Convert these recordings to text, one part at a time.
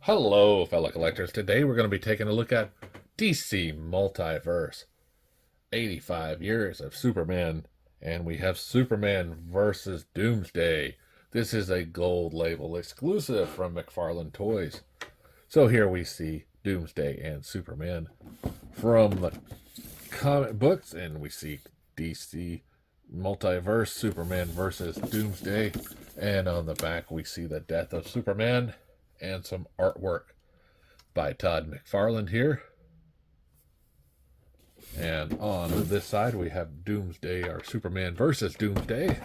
Hello, fellow collectors. Today we're going to be taking a look at DC Multiverse. 85 years of Superman, and we have Superman versus Doomsday. This is a gold label exclusive from McFarlane Toys. So here we see Doomsday and Superman from the comic books, and we see DC Multiverse Superman versus Doomsday. And on the back we see the death of Superman and some artwork by Todd McFarlane here. And on this side we have Doomsday, or Superman versus Doomsday.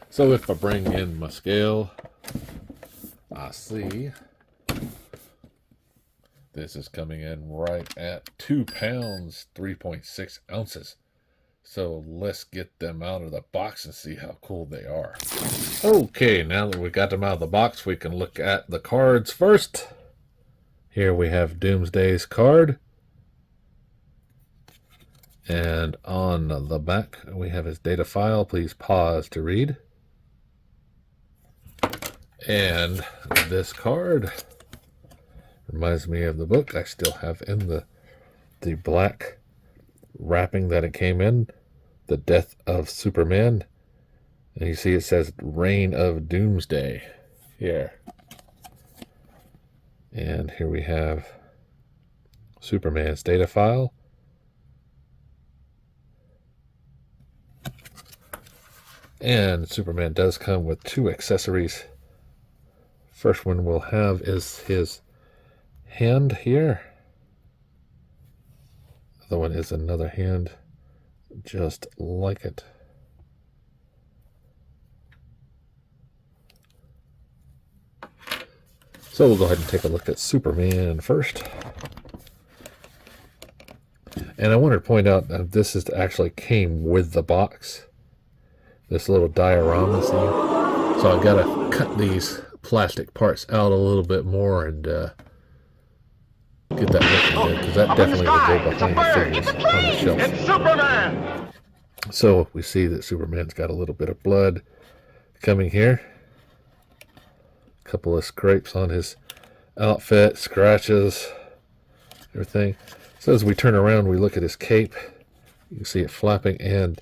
So if I bring in my scale, I see this is coming in right at 2 pounds, 3.6 ounces. So let's get them out of the box and see how cool they are. Okay, now that we got them out of the box, we can look at the cards first. Here we have Doomsday's card. And on the back, we have his data file. Please pause to read. And this card reminds me of the book I still have in the black wrapping that it came in. The Death of Superman. And you see it says Reign of Doomsday here. And here we have Superman's data file. And Superman does come with 2 accessories. First one we'll have is his hand here. The other one is another hand just like it. So we'll go ahead and take a look at Superman first. And I wanted to point out that this is actually came with the box. This little diorama scene. So I've got to cut these plastic parts out a little bit more and get that looking good, because that definitely will go behind the figures on the shelf. It's Superman! So we see that Superman's got a little bit of blood coming here. A couple of scrapes on his outfit, scratches, everything. So as we turn around, we look at his cape. You can see it flapping, and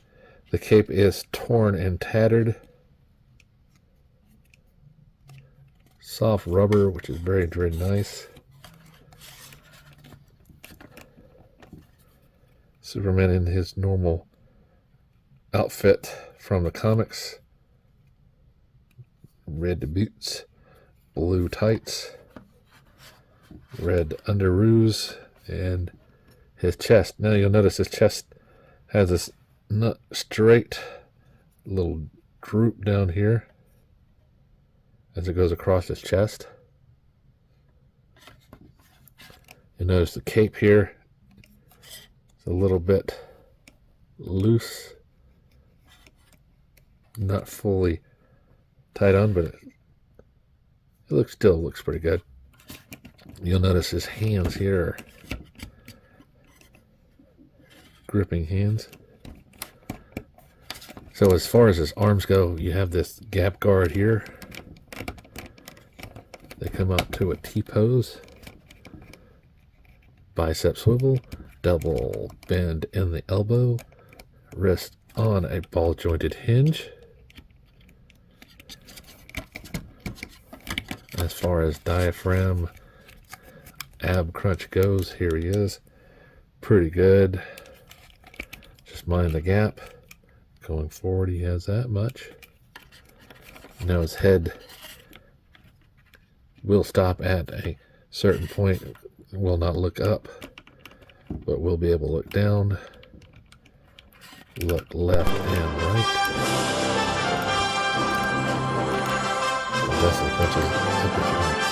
the cape is torn and tattered. Soft rubber, which is very, very nice. Superman in his normal outfit from the comics. Red boots, blue tights, red underoos, and his chest. Now you'll notice his chest has this not straight little droop down here as it goes across his chest. You notice the cape here is a little bit loose, not fully tied on, but it still looks pretty good. You'll notice his hands here, gripping hands. So as far as his arms go, you have this gap guard here. They come out to a T-pose. Bicep swivel, double bend in the elbow, wrist on a ball jointed hinge. As far as diaphragm, ab crunch goes, here he is. Pretty good. Just mind the gap. Going forward, he has that much. Now his head will stop at a certain point. It will not look up, but we'll be able to look down, look left and right. That's as much as you can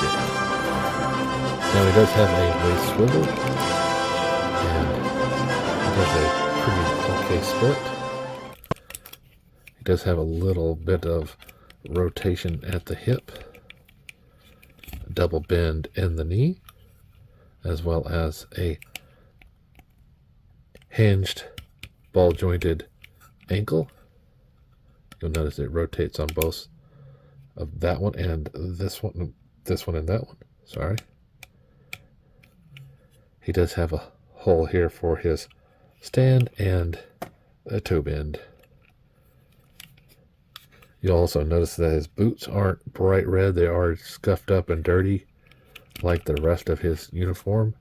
get. Now he does have a waist swivel, and he does a pretty okay split. He does have a little bit of rotation at the hip, a double bend in the knee, as well as a hinged ball jointed ankle. You'll notice it rotates on both of that one and this one and that one. Sorry. He does have a hole here for his stand and a toe bend. You'll also notice that his boots aren't bright red. They are scuffed up and dirty like the rest of his uniform.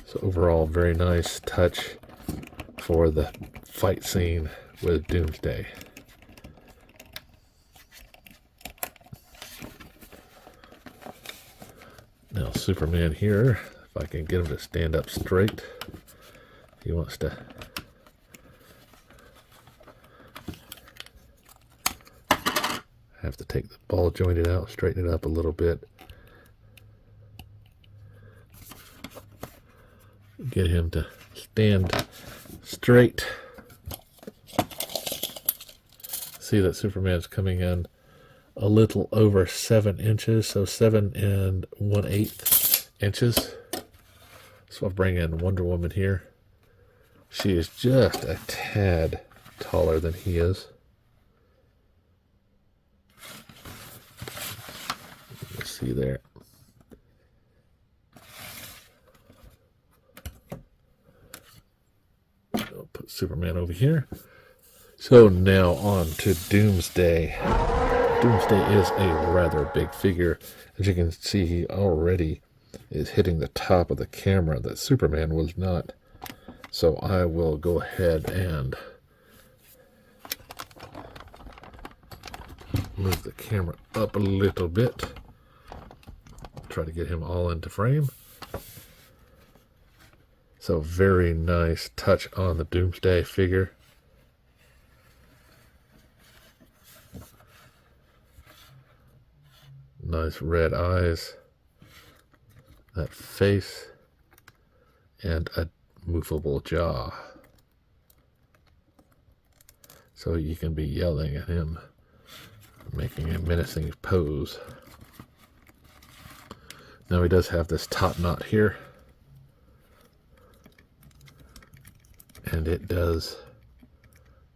So overall, very nice touch for the fight scene with Doomsday. Now Superman here, if I can get him to stand up straight, he wants to have to take the ball jointed out, straighten it up a little bit. Get him to stand straight. See that Superman's coming in a little over 7 inches, so 7 1/8 inches. So I'll bring in Wonder Woman here. She is just a tad taller than he is. Let's see there. I'll put Superman over here. So now on to Doomsday. Doomsday is a rather big figure. As you can see, he already is hitting the top of the camera that Superman was not. So I will go ahead and move the camera up a little bit. Try to get him all into frame. So very nice touch on the Doomsday figure. Nice red eyes, that face, and a movable jaw. So you can be yelling at him, making a menacing pose. Now he does have this top knot here, and it does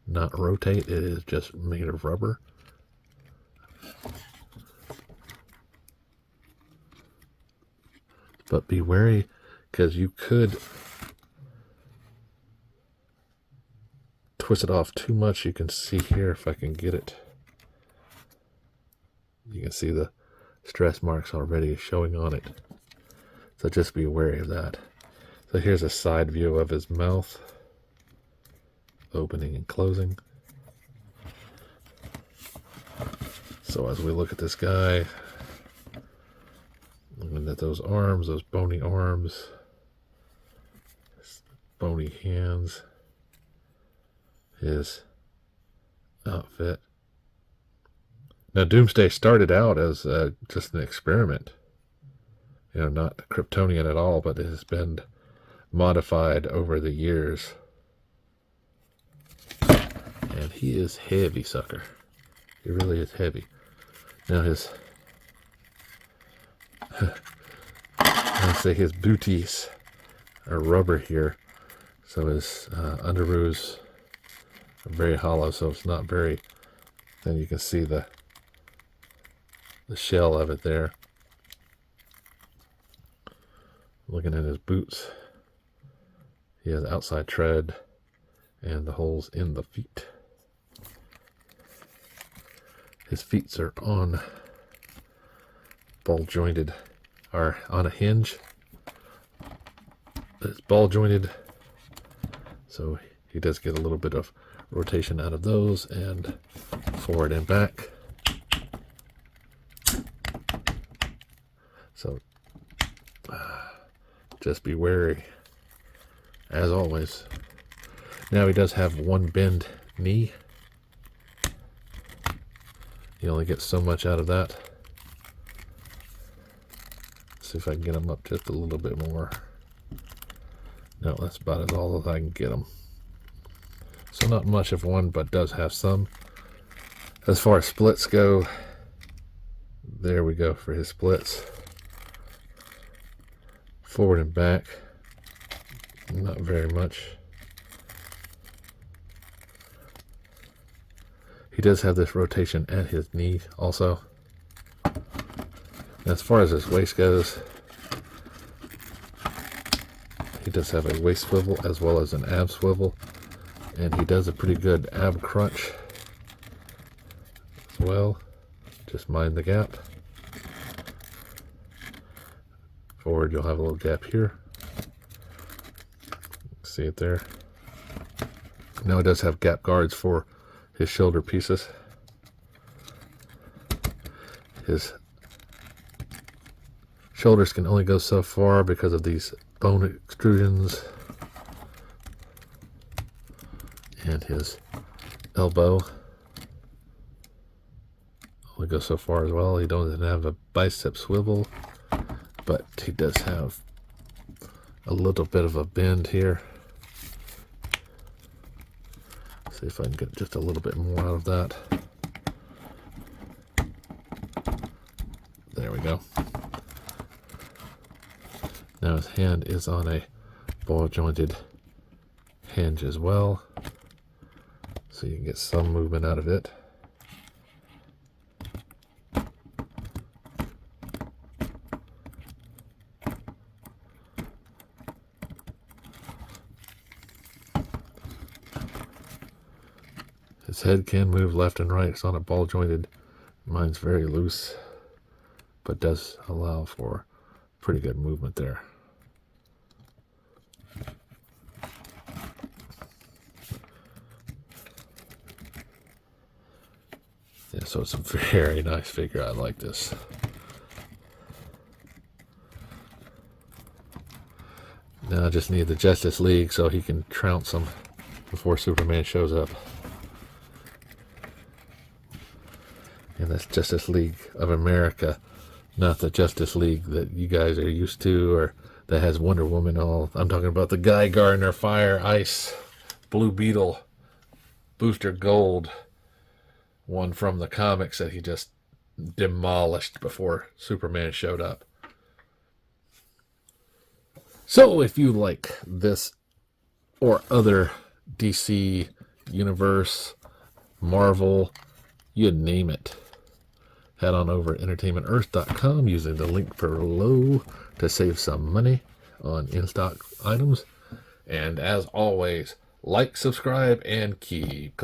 not rotate. It is just made of rubber. But be wary, because you could twist it off too much. You can see here, if I can get it, you can see the stress marks already showing on it. So just be wary of that. So here's a side view of his mouth, opening and closing. So as we look at this guy, looking at those arms, those bony arms, bony hands, his outfit. Now Doomsday started out as just an experiment. You know, not Kryptonian at all, but it has been modified over the years. And he is heavy, sucker. He really is heavy. Now his, let's say his booties are rubber here. So his underoos are very hollow, so it's not very, then you can see the shell of it there. Looking at his boots, he has outside tread and the holes in the feet. His feet are on ball jointed, are on a hinge. It's ball jointed, so he does get a little bit of rotation out of those, and forward and back. So just be wary, as always. Now he does have one bend knee. You only get so much out of that. See if I can get him up just a little bit more. No, that's about as all as I can get him. So not much of one, but does have some. As far as splits go, there we go for his splits. Forward and back, not very much. He does have this rotation at his knee also. As far as his waist goes, He does have a waist swivel as well as an ab swivel, and he does a pretty good ab crunch as well. Just mind the gap. Forward, you'll have a little gap here. See it there. Now it does have gap guards for his shoulder pieces. His shoulders can only go so far because of these bone extrusions. And his elbow only goes so far as well. He doesn't have a bicep swivel, but he does have a little bit of a bend here. See if I can get just a little bit more out of that. There we go. Now his hand is on a ball jointed hinge as well, so you can get some movement out of it. His head can move left and right. It's on a ball jointed. Mine's very loose, but does allow for pretty good movement there. Yeah, so it's a very nice figure. I like this. Now I just need the Justice League so he can trounce him before Superman shows up. And that's Justice League of America, not the Justice League that you guys are used to, or that has Wonder Woman all. I'm talking about the Guy Gardner, Fire, Ice, Blue Beetle, Booster Gold, one from the comics that he just demolished before Superman showed up. So if you like this or other DC Universe, Marvel, you name it, head on over to entertainmentearth.com using the link below to save some money on in-stock items. And as always, like, subscribe, and keep